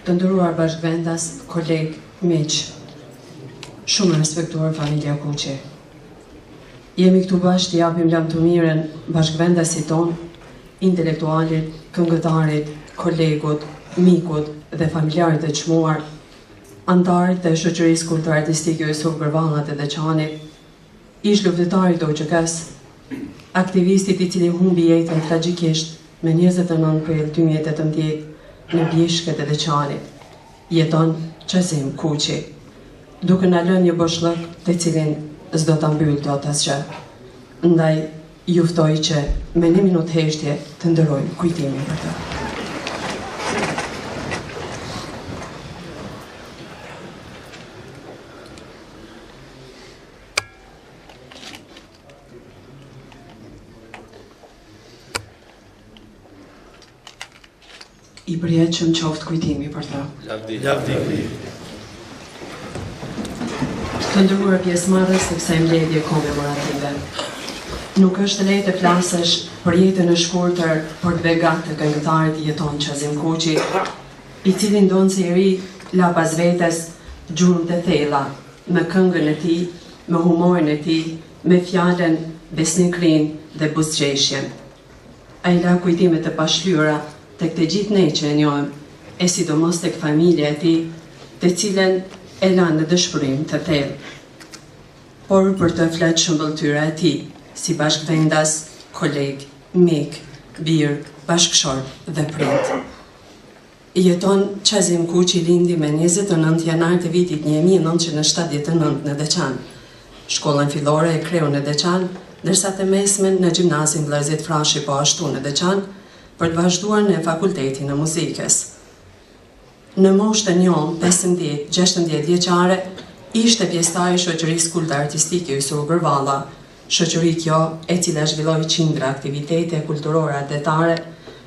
Të nderuar bashkëvendas, kolegë, miq, shumë respektuar familja Kuçi. Jemi këtu bashkë të japim lam të mirën bashkëvendasit ton, intelektualit, këngëtarit, kolegut, mikut dhe familjarit e çmuar, antarët të shoqërisë kultur-artistike Yusuf Gërvallat e Deçanit, ish luftëtarit të OÇK-s, aktivistit I cili humbi jetën tragjikisht me 29 prill 2018 në Bjeshket e Deçanit, Jeton Kuçi, duke na lënë një boshllëk të cilin s'do ta mbyll dot asgjë. Ndaj ju ftoj që me 1 minutë heshtje të ndërojmë kujtimin për të. I përjetshëm qoftë kujtimi për të. Lavdi. Të nderuar pjesëmarrës të kësaj mbledhje komemorative. Nuk është lehtë të flasësh për jetën e shkurtër për të begat të këngëtarit Jeton Kuçi, I cili ndonë si I ri la pas vetes gjurmë të thella, me këngën e tij, me humorin e tij, me fjalën, besnikrin dhe buzëqeshjen. Ai la kujtime të pashlyera tek të gjithë ne që e njohim, e sidomos tek familja e tij, të cilën e lanë në dëshpërim të thellë. Por për të flet shëmbëltyra e tij, si bashkëvendas, koleg, mik, bir, bashkëshort dhe prit. Jeton Kuçi lindi me 29 janar të vitit 1979 në Deçan. Shkollën fillore e kreu në Deçan, ndërsa të mesmen në gjimnazin Vëllezrit Frashi po ashtu në Deçan, për të vazhduar në fakultetin e muzikës. Në moshë të njohur 15-16 vjeçare, ishte pjesëtar I shoqërisë kultur-artistike Yusuf Gërvalla, shoqëri kjo e cila zhvilloi qindra aktivitete kulturore adetare,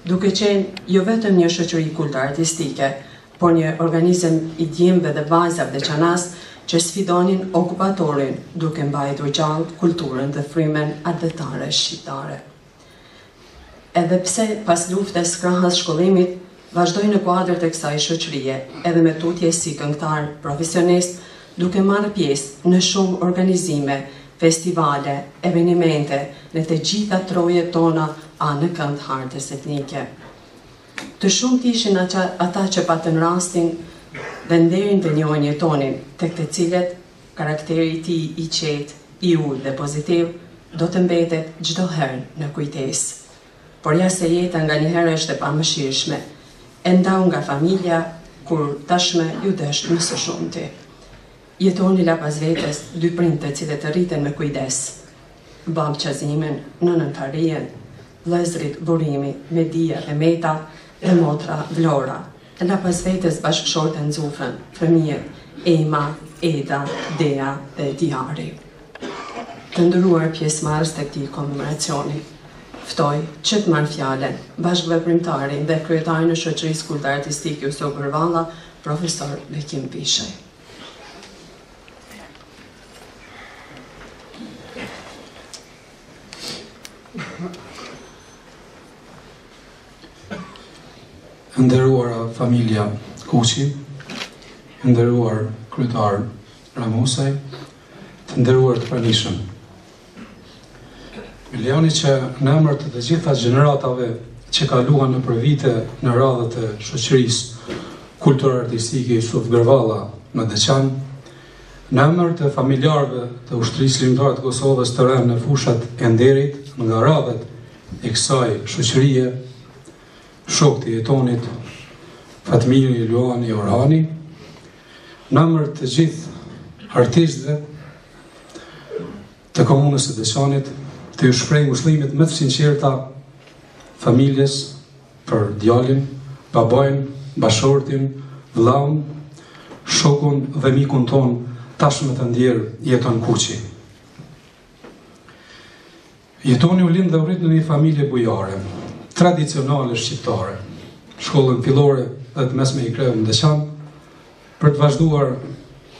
duke qenë jo vetëm një shoqëri kultur-artistike, por një organizëm I djemve dhe vajzave deçanas që sfidonin okupatorin duke mbajtur gjallë kulturën dhe frymën adetare shqiptare. Edhe pse pas luftës krahas shkollimit, vazhdoi në kuadër të kësaj shoqërie, edhe me tutje si këngëtar profesionist, duke marrë pjesë në shumë organizime, festivale, evenimente në të gjitha trojet tona anë kënd hartës etnike. Të shumt ishin ata që patën rastin dhe nderin të njohin Jetonin, tek të cilët karakteri i tij i qetë, i ulë dhe pozitiv do të mbetet çdo herë në kujtesë. Por ja se jeta nganjëherë është e pamëshirshme, e ndau nga familja, kur tashmë ju desh më së shumti. Jetoni la pas vetes dy prindë të cilët të rriten me kujdes. Bab Qazimin, nënën Farien, vëllezrit Burimi, Media dhe Meta dhe motra Vlora. La pas vetes bashkëshorten Zufën, fëmijët Ema, Eda, Dea dhe Diari. Të nderuar pjesëmarrës të këtij komemoracioni, ftoj që të marrë fjalen bashkëveprimtarin dhe kryetarin e shoqërisë kultare artistike Uso Gërvalla, profesor Bekim Pishaj. Nderuara familja Kuçi, nderuar kryetar Ramosaj, të nderuar të pranishëm. Me lejoni që në emër të gjitha gjeneratave që kaluan nëpër vite në radhët e shoqërisë kultur-artistike Yusuf Gërvalla në Deçan, në emër të familjarëve të ushtrisë lirimtare të Kosovës të rënë në fushat e nderit nga radhët e kësaj shoqërie, shokët e Jetonit, Fatmiri, Luani, Orhani, në emër të gjithë artistëve të komunës së Deçanit, të ju shpreh ngushëllimet më të sinqerta familjes për djalin, babajn, bashortin, vllaun, shokun dhe mikun ton tashmë të ndjer Jeton Kuçi. Jetoni u lind dhe u rrit në një familje bujare, tradicionale shqiptare. Shkollën fillore dhe të mesme i kreu në Deçan, për të vazhduar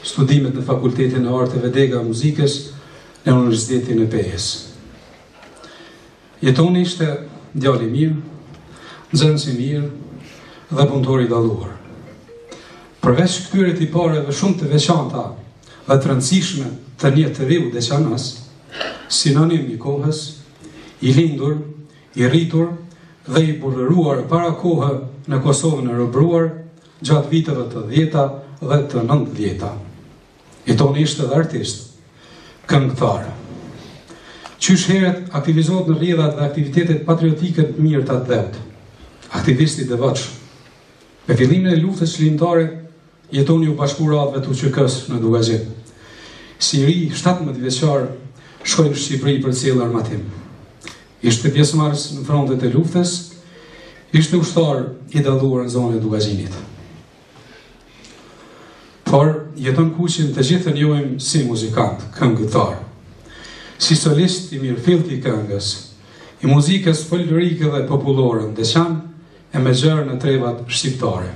studimet në Fakultetin e Arteve Dega Muzikës në Universitetin e Pejës. Jetoni ishte djalë i mirë, nxënës i mirë dhe punëtor i dalluar. Përveç këtyre tipareve shumë të veçanta dhe të rëndësishme të një të riu deçanas, sinonim i kohës, i lindur, i rritur dhe i burëruar para kohë në Kosovën e robëruar gjatë viteve të 10-ta dhe të 90-ta. Jetoni ishte dhe artist, këngëtar. Qysh heret aktivizohet në rrjedhat dhe aktivitetet patriotike të mirë të atë aktivisti i devotshëm. Me fillimin e luftës çlirimtare, Jetoni u bashku radhëve të UÇK-s në Dugazhi. Si i ri 17 vjeçar shkoi në Shqipëri për të sjellë armatim. Ishte pjesëmarrës në frontet e luftës, ishte ushtar i dalluar në zonën e Dugazhinit. Por Jeton Kuçin të gjithë e njohim si muzikant, këngëtar, si solist i mirëfillt i këngës, i muzikës folklorike dhe popullore në Deçan e me gjerë në trevat shqiptare.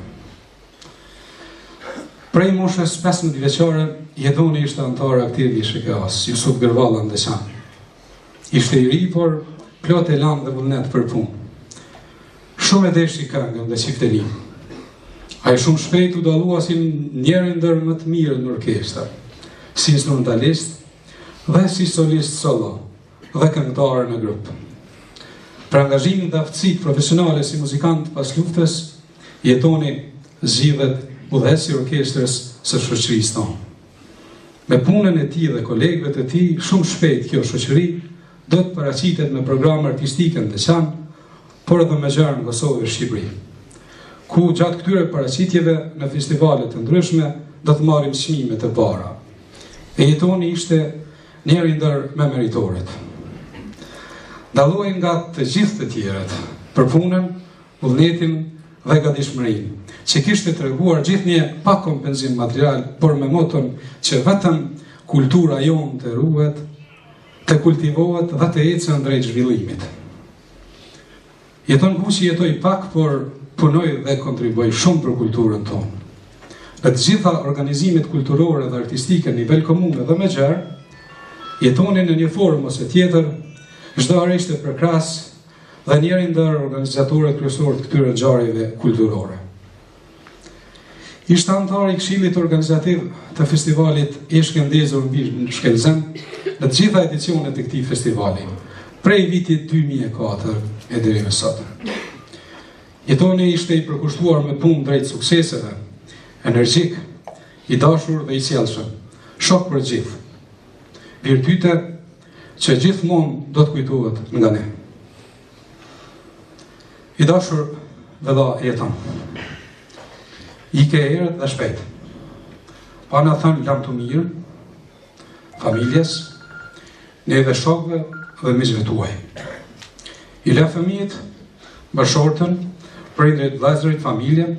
Prej moshës 15 vjeçare, Jetoni ishte antar aktiv i SHK-s, Yusuf Gërvalla në Deçan. Ishte i ri, por plot e lanë dhe vullnet për punë. Shumë e deshi këngën dhe qifteli. Ai shumë shpejt u dallua si njëri ndër më të mirë në orkestër, si instrumentalist dhe si solist solo dhe këngëtar në grup. Për angazhimin dhe aftësitë profesionale si muzikant pas luftës, Jetoni zgjidhet udhëheqësi i orkestrës së shoqërisë tonë. Me punën e tij dhe kolegëve të tij, shumë shpejt kjo shoqëri do të paraqitet me programe artistike në Deçan, por edhe me gjarë në Kosovë e Shqipëri, ku gjatë këtyre paraqitjeve në festivale të ndryshme do të marrim çmime të para. E Jetoni ishte njëri ndër me meritorit. Dallohej nga të gjithë të tjerët për punën, vullnetin dhe gatishmërinë, që kishte treguar gjithnjë pa kompenzim material, por me moton që vetëm kultura jonë të ruhet, të kultivohet dhe të ecën drejt zhvillimit. Jeton Kuçi jetoi pak, por punoi dhe kontribui shumë për kulturën tonë. Në të gjitha organizimet kulturore dhe artistike në nivel komune dhe me gjerë, Jetoni në një formë ose tjetër, çdo herë ishte përkrahas dhe njëri ndër organizatorët kryesorë të këtyre ngjarjeve kulturore. Ishte antar i këshillit organizativ të festivalit e shkëndezur në Shkelzen në të gjitha edicionet e këtij festivali, prej vitit 2004 e deri më sot. Jetoni ishte i përkushtuar me punë drejt sukseseve, energjik, i dashur dhe i sjellshëm, shok për gjithë. Virtyte që gjithmonë do të kujtohet nga ne. I dashur vëlla Jeton, i ke erë dhe shpejt. Pa na thënë lam të mirë, familjes, neve shokëve dhe miqve tuaj. I la fëmijët, bashortën, prindrit, vëllezërit, familjen,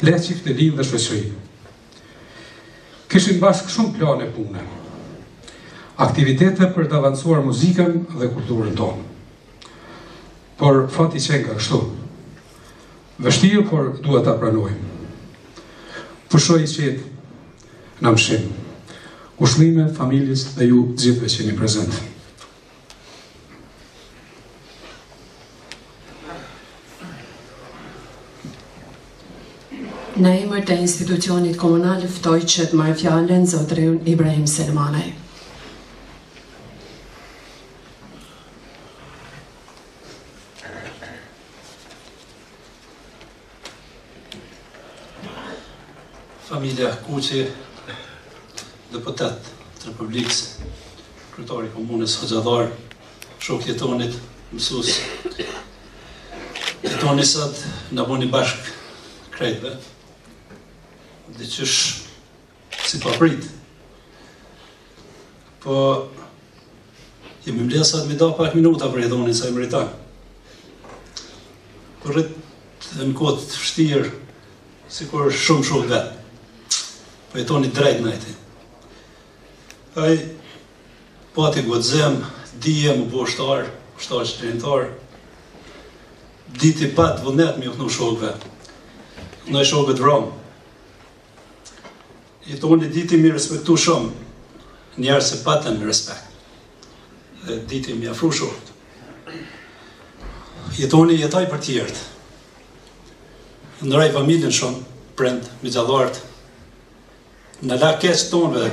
le çift të linë dhe shoqëri. Kishim bashkë shumë plane pune, aktivitete për të avancuar muzikën dhe kulturën tonë. Por fati qenë ka kështu. Vështirë, por duhet ta pranojmë. Pushoj i qetë në mshim. Ushlime familjes dhe ju gjithëve që jeni prezent. Në emër të institucionit komunal ftoj që të marrë fjalën zotrin Ibrahim Selmanaj. Familja Kuçi, deputet të Republikës, kryetari i komunës Hoxhallar, shok Jetonit, mësues. Jetoni sot na bëni bashk krejtve, dhe qësh si paprit. Po, jemi mbledhja sot me da pak minuta për Jetonin sa i meriton. Po rrit në kohë të vështirë, sikur shumë shok vetë. Po Jetoni drejt najti. Ai pati guxem, dije më bo shtar qëtërintar, diti pat vullnet me jofnu shokve. Në shokët vram. Jetoni diti mi respektu shumë, njerë se patën me respekt. Dhe diti mi afru shokët. Jetoni jetaj për tjertë. Ndëraj familjen shumë, prind, me gjallartë. Në la keqë tonëve,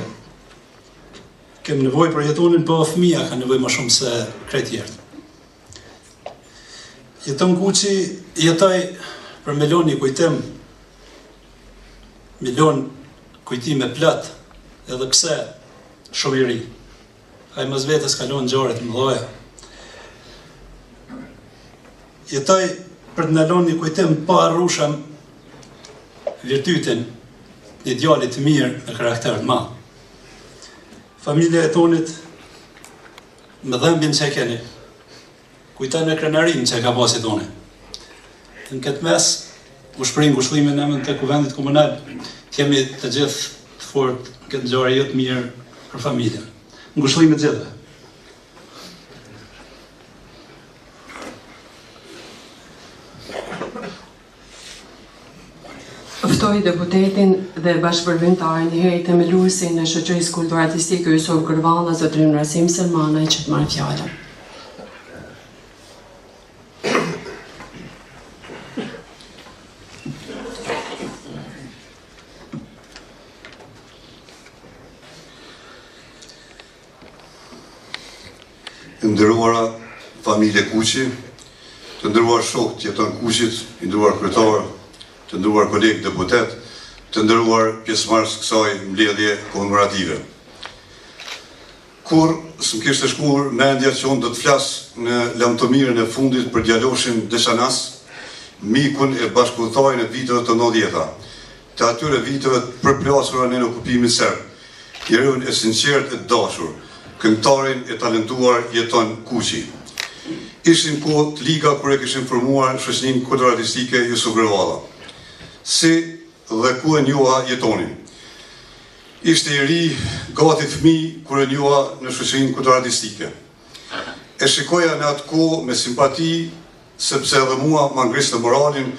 kem nevoj për Jetonin, po fëmija ka nevoj më shumë se krejt tjertë. Jeton Kuçi jetaj për milion një kujtim, milion kujtime plot, edhe pse shumë i ri. Ai mos vetës kalon ngjarje të mëdha. Jetoj për të ndalon një kujtim pa harrushëm virtytin një djalit të mirë me karakter të madh. Familja e Jetonit me dhëmbjen që keni, kujton në krenarin që ka pas Jetoni. Në këtë mes, u shprin ngushëllimin në emër të kuvendit komunal, jemi të gjithë të fort në këtë ngjarje jo të mirë për familjen. Ngushëllim të gjithëve. Ftoj deputetin dhe bashkëpërvimtarin e herit themeluesin në shoqërisë kulturartistike Yusuf Kërvalla, zotrin Rasim Selmanaj, që të marrë fjalën. Të nderuara familje Kuçi, të nderuar shokët Jeton Kuçit, të nderuar kryetar, të nderuar kolegë deputet, të nderuar pjesëmarrës kësaj mbledhje komemorative. Kur s'm kishte shkuar mendja që unë do të flas në lamtomirën e fundit për djaloshin Deshanas, mikun e bashkëpunëtarin e viteve të 90-ta, të atyre viteve të përplasura në okupimin serb, njeriun e sinqert e dashur, këngëtarin e talentuar Jeton Kuçi. Ishim kohë të liga kur e kishim formuar shoqërinë kulturartistike Yusuf Kërvalla. Si dhe ku e njoha Jetonin. Ishte i ri, gati fëmijë kur e njoha në shoqërinë kulturartistike. E shikoja në atë kohë me simpati, sepse edhe mua ma ngriste moralin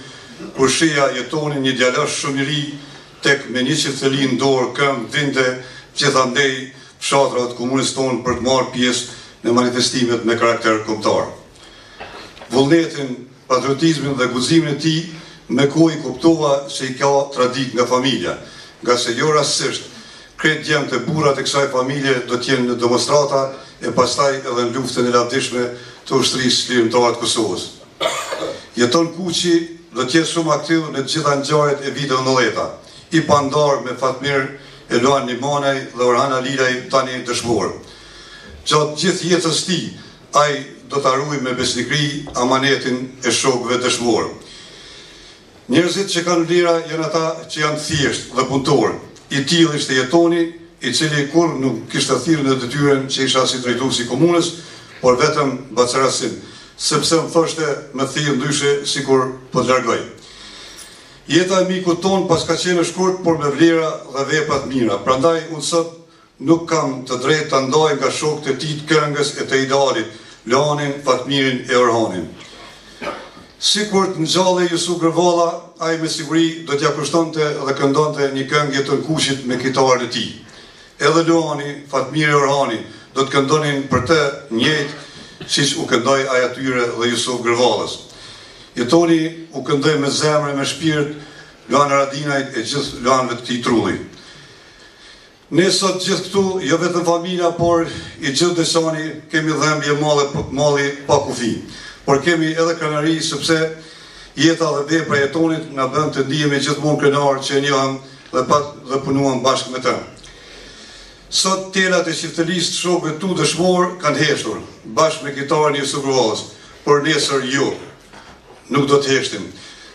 kur sheja Jetonin, një djalosh shumë i ri, tek me 100 theli në dorë, këmbë, vinte, gjithandej fshatrat komunës tonë për të marrë pjesë në manifestimet me karakter kombëtar. Vullnetin, patriotizmin dhe guximin e tij me kohë i kuptova se i ka tradit nga familja, nga se jo rastësisht kretë djemt e burrat e kësaj familje do t'jenë në demonstrata e pastaj edhe në luftën e lavdishme të ushtrisë lirimtare të Kosovës. Jeton Kuçi do t'jetë shumë aktiv në gjitha ngjarjet e viteve 90-ta, i pandar me Fatmir Eluan Limanaj dhe Orhan Alilaj tani dëshmor. Gjatë gjithë jetës tij, ai do ta ruaj me besnikëri amanetin e shokëve dëshmor. Njerëzit që kanë vlera janë ata që janë thjesht dhe punëtor. I tillë ishte Jetoni, i cili kur nuk kishte thirrën në detyrën që isha si drejtues i komunës, por vetëm bacarasin, sepse më thoshte me thirrë ndryshe sikur po të largoj. Jeta e mikut ton pas ka qenë e shkurt, por me vlera dhe vepra të mira. Prandaj unë sot nuk kam të drejtë ta ndaj nga shokët e tij të këngës e të idealit, Lanin, Fatmirin e Orhanin. Sikur të ngjalli Jusuf Gërvalla, ai me siguri do t'ja kushtonte dhe këndonte një këngë Jeton Kuçit me kitarën e tij. Edhe Lani, Fatmiri e Orhani do të këndonin për të njëjtë siç u këndoi ai atyre dhe Jusuf Gërvallës. Jetoni u këndoi me zemër e me shpirt Luan Radinajt e gjithë luanëve të këtij trulli. Ne sot gjithë këtu, jo vetëm familja, por i gjithë desani kemi dhembje malli pa kufi. Por kemi edhe krenari sepse jeta dhe vepra e Jetonit na bën të ndihemi gjithmonë krenar që njohëm dhe punuam bashkë me të. Sot telat e qiftelisë të shokëve tu dëshmor kanë heshtur, bashkë me kitarën e Jusuf Gërvallës, por nesër jo, nuk do të heshtim.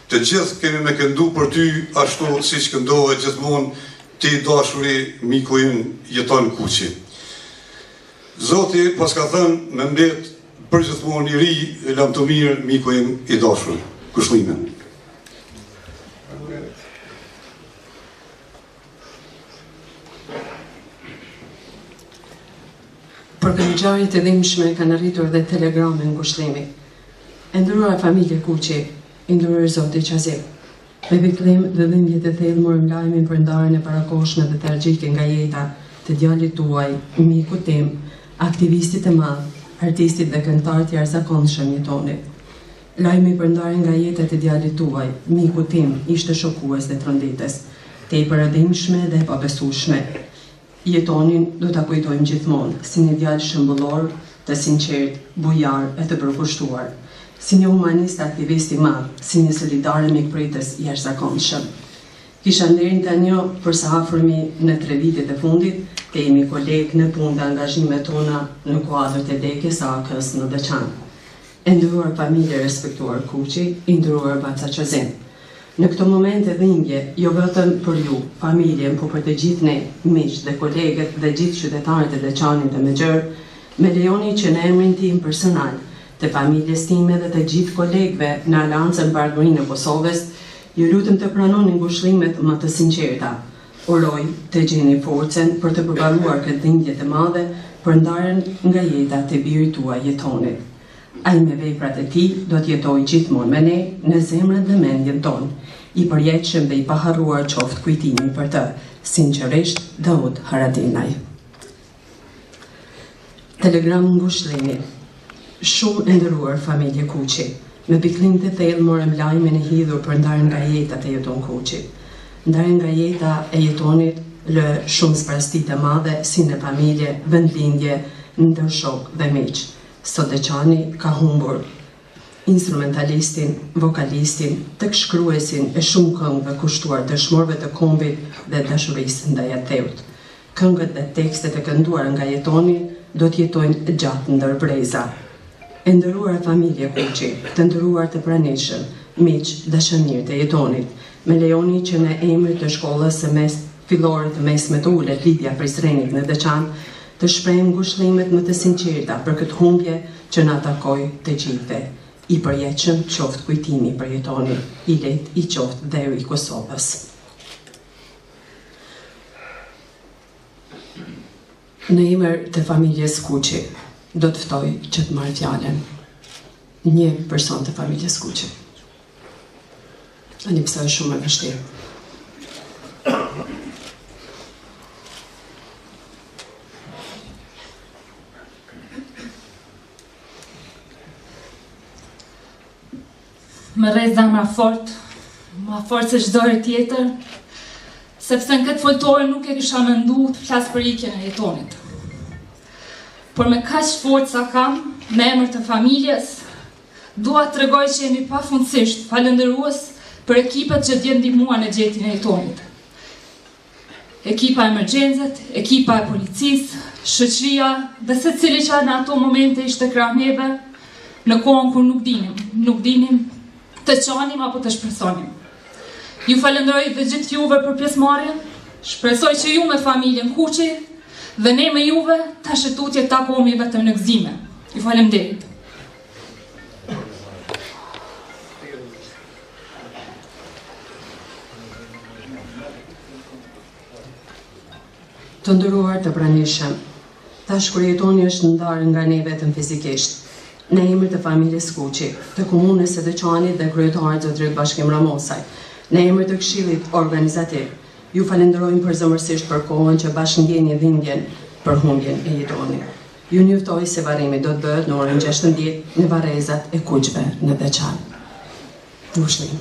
Të gjithë kemi me këndu për ty ashtu siç këndove gjithmonë ti dashuri miku im Jeton Kuçi. Zoti pas ka thënë me mbet për gjithmonë i ri e lam të mirë miku im i dashur. Kushtime. Për këngëngjarjet e dhimbshme kanë arritur dhe telegrame në kushtimi. E nderuar familje Kuçi, i nderuar Zoti Qazim. Me pikëllim dhe dhimbjet e thellë morëm lajmin për ndarjen e parakohshme dhe tragjike nga jeta të djalit tuaj, miku tim, aktivistit e madh, artistit dhe këngëtar të jashtëzakonshëm Jetoni. Lajmi për ndarjen nga jeta të djalit tuaj, miku tim, ishte shokues dhe trondites, tepër e dhimbshme dhe e pabesueshme. Jetonin do ta kujtojmë gjithmonë si një djalë shembullor, të sinqert, bujar e të përkushtuar, si një humanist aktivist i madh, si një solidar e mikpritës jashtëzakonshëm. Kisha nderin ta njoh për sa afërmi në 3 vitet e fundit, të jemi kolegë në punë dhe angazhimet tona në kuadrët e dekës së AK-s në Deçan. E nderuar familje respektuar Kuçi, i nderuar Baca Qazim. Në këto momente dhimbje, jo vetëm për ju, familjen, por për të gjithë ne, miq dhe kolegët dhe gjithë qytetarët e Deçanit dhe Mbledhjës, me lejoni që në emrin tim personal, të familjes time dhe të gjithë kolegëve në Aleancën Bardhurinë e Kosovës, ju lutem të pranoni ngushëllimet më të sinqerta. Uroj të gjeni forcën për të përballuar këtë dhimbje të madhe për ndarjen nga jeta të birit tuaj Jetonit. Ai me veprat e tij do të jetojë gjithmonë me ne në zemrën dhe mendjen tonë. I përjetshëm dhe i paharruar qoftë kujtimi për të, sinqerisht Daud Haradinaj. Telegram ngushëllimi. Shumë e nderuar familje Kuçi, me pikëllim të thellë morëm lajmin e hidhur për ndarjen nga jeta e Jeton Kuçit. Ndarjen nga jeta e Jetonit lë shumë sprasti të madhe si në familje, vendlindje, ndër shok dhe miq. Sot Deçani ka humbur instrumentalistin, vokalistin, tekstshkruesin e shumë këngëve kushtuar dëshmorëve të kombit dhe dashurisë ndaj atëut. Këngët dhe tekstet e kënduara nga Jetoni do të jetojnë gjatë ndër breza. E nderuar familje Kuçi, të nderuar të pranishëm, miq dashamirë të Jetonit, me lejoni që në emër të shkollës së fillore të mesme të ulët Lidhja Prisrenit në Deçan, të shprehim ngushëllimet më të sinqerta për këtë humbje që na takoi të gjithëve. I përjetshëm qoftë kujtimi për Jetonin, i lehtë i qoftë dheu i Kosovës. Në emër të familjes Kuçi, do të ftoj që të marrë fjalën një person të familjes Kuçi. Ani pse është shumë e vështirë. Më rreth zemra fort, ma fort se çdo herë tjetër, sepse në këtë foltore nuk e kisha menduar të flas për ikjen e Jetonit. Por me kaq fortë sa kam, me emër të familjes, Dua të tregoj që jemi pafundësisht falëndërues për ekipet që t'jen ndihmuan në gjetjen e jetonit. Ekipa e emergjencët, ekipa e policisë, shoqëria dhe secili që në ato momente ishte krah neve, në kohën kur nuk dinim të qanim apo të shpresonim. Ju falenderoj dhe gjithë juve për pjesëmarrjen, shpresoj që ju me familjen Kuçi dhe ne me juve tash tutje takohemi vetëm në gëzime. Ju faleminderit. Të nderuar të pranishëm, tash kur jetoni është ndarë nga ne vetëm fizikisht, në emër të familjes Kuçi, të komunës së Deçanit dhe kryetarit zotërit Bashkim Ramosaj, në emër të Këshillit Organizativ, ju falenderojmë përzemërsisht për kohën që bashkë ndjeni dhimbjen për humbjen e jetonit. Ju njoftoj se varrimi do të bëhet në orën 16 në varrezat e Kuçve në Deçan. Ushlim.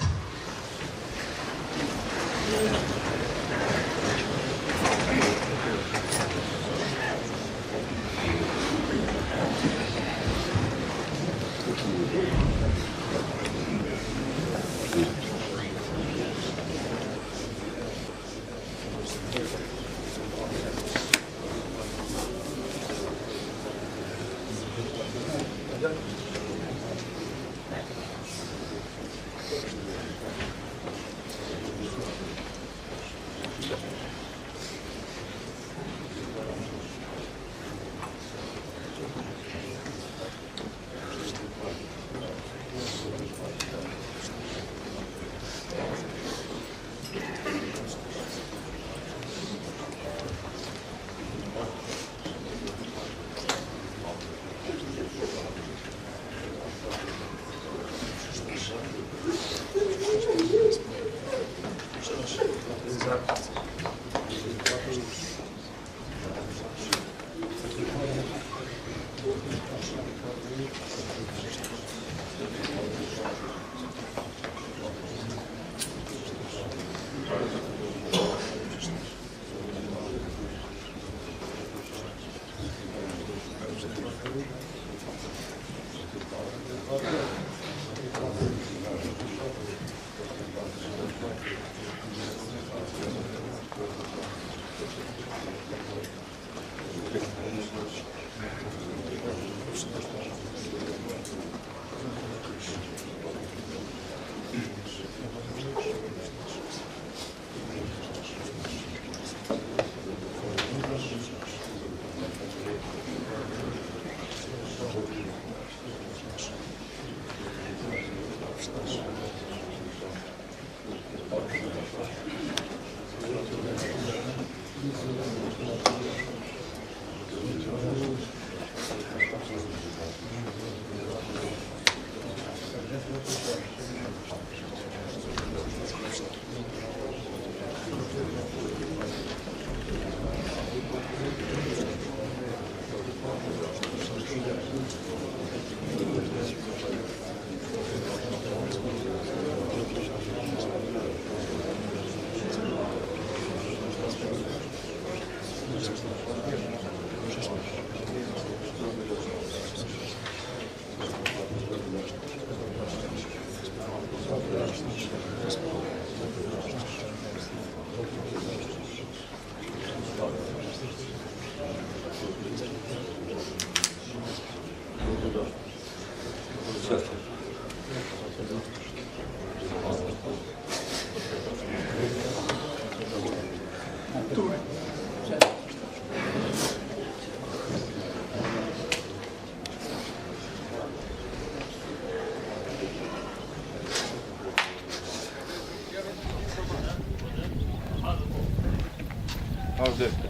Hadi.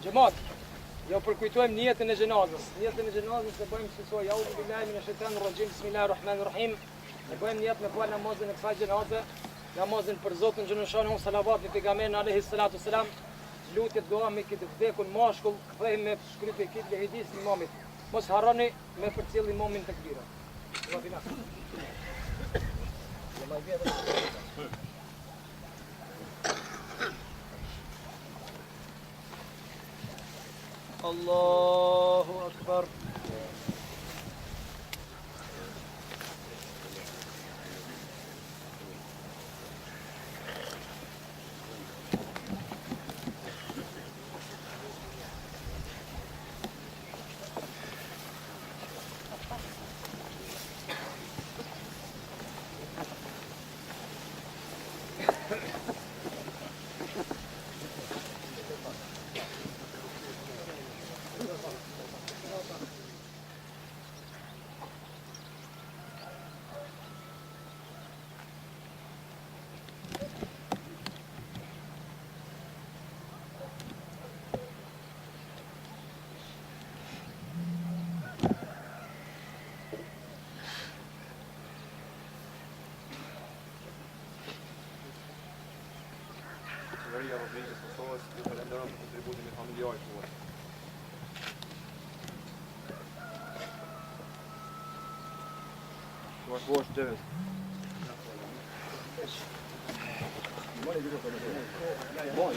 Xhamat, jo përkujtojmë njetën e xhenazës. Njetën e xhenazës e bëjmë sësoj, auzu billahi minash shaitanir rajim, bismillahir-rahmanir-rahim. E bëjmë njetë me fal namazin e kësaj xhenaze, namazin për Zotin xhenushanon, salavat në pejgamberin alayhi salatu selam. Lutjet dua me këtë vdekun mashkull, kthehemi me shkrypje këtë lehidis në imamit. Mos harroni me përcjell imamin të këbira. Allahu akbar. Qeveria e Republikës së Kosovës ju falenderoj për kontributin e familjarit tuaj. Boş evet. Bom,